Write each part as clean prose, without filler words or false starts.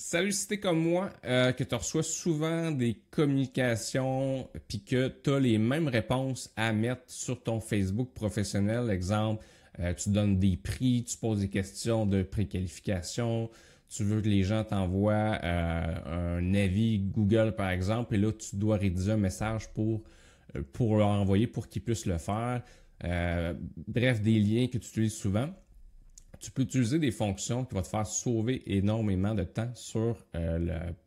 Salut, si t'es comme moi, que tu reçois souvent des communications puis que tu as les mêmes réponses à mettre sur ton Facebook professionnel. Exemple, tu donnes des prix, tu poses des questions de préqualification, tu veux que les gens t'envoient un avis Google par exemple, et là tu dois rédiger un message pour leur envoyer pour qu'ils puissent le faire. Bref, des liens que tu utilises souvent. Tu peux utiliser des fonctions qui vont te faire sauver énormément de temps sur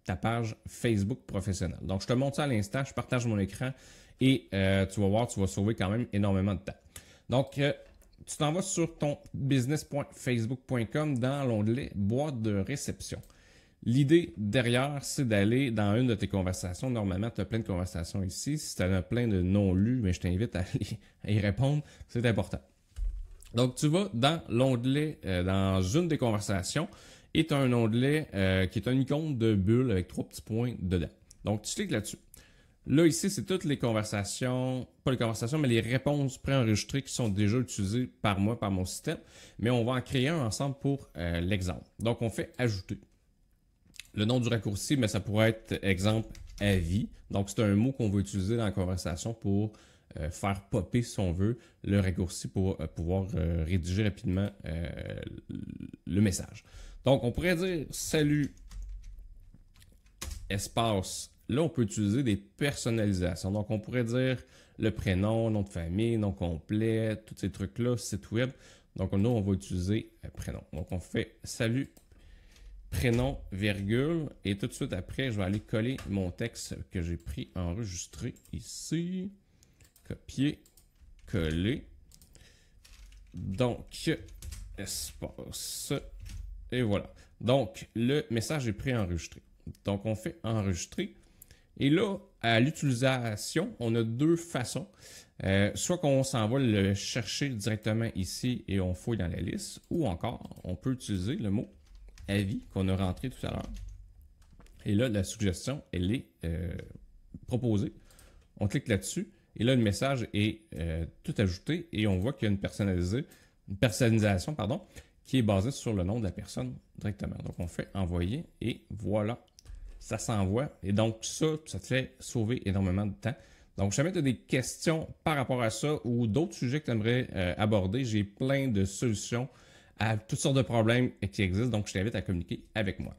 ta page Facebook professionnelle. Donc, je te montre ça à l'instant, je partage mon écran et tu vas voir, tu vas sauver quand même énormément de temps. Donc, tu t'en vas sur ton business.facebook.com dans l'onglet boîte de réception. L'idée derrière, c'est d'aller dans une de tes conversations. Normalement, tu as plein de conversations ici. Si tu en as plein de non-lus, mais je t'invite à y répondre. C'est important. Donc, tu vas dans l'onglet, dans une des conversations, et tu as un onglet qui est un icône de bulle avec 3 petits points dedans. Donc, tu cliques là-dessus. Là, ici, c'est toutes les conversations, pas les conversations, mais les réponses préenregistrées qui sont déjà utilisées par moi, par mon système. Mais on va en créer un ensemble pour l'exemple. Donc, on fait ajouter. Le nom du raccourci, mais ça pourrait être exemple avis. Donc, c'est un mot qu'on va utiliser dans la conversation pour faire popper, si on veut, le raccourci pour pouvoir rédiger rapidement le message. Donc, on pourrait dire « Salut, espace ». Là, on peut utiliser des personnalisations. Donc, on pourrait dire le prénom, nom de famille, nom complet, tous ces trucs-là, site web. Donc, nous, on va utiliser prénom. Donc, on fait « Salut, prénom, virgule ». Et tout de suite après, je vais aller coller mon texte que j'ai pris enregistré ici. Copier, coller. Donc, espace. Et voilà. Donc, le message est préenregistré. Donc, on fait enregistrer. Et là, à l'utilisation, on a deux façons. Soit qu'on s'en va le chercher directement ici et on fouille dans la liste, ou encore, on peut utiliser le mot avis qu'on a rentré tout à l'heure. Et là, la suggestion, elle est proposée. On clique là-dessus. Et là, le message est tout ajouté et on voit qu'il y a une personnalisation qui est basée sur le nom de la personne directement. Donc, on fait envoyer et voilà, ça s'envoie. Et donc, ça te fait sauver énormément de temps. Donc, si jamais tu as des questions par rapport à ça ou d'autres sujets que tu aimerais aborder, j'ai plein de solutions à toutes sortes de problèmes qui existent. Donc, je t'invite à communiquer avec moi.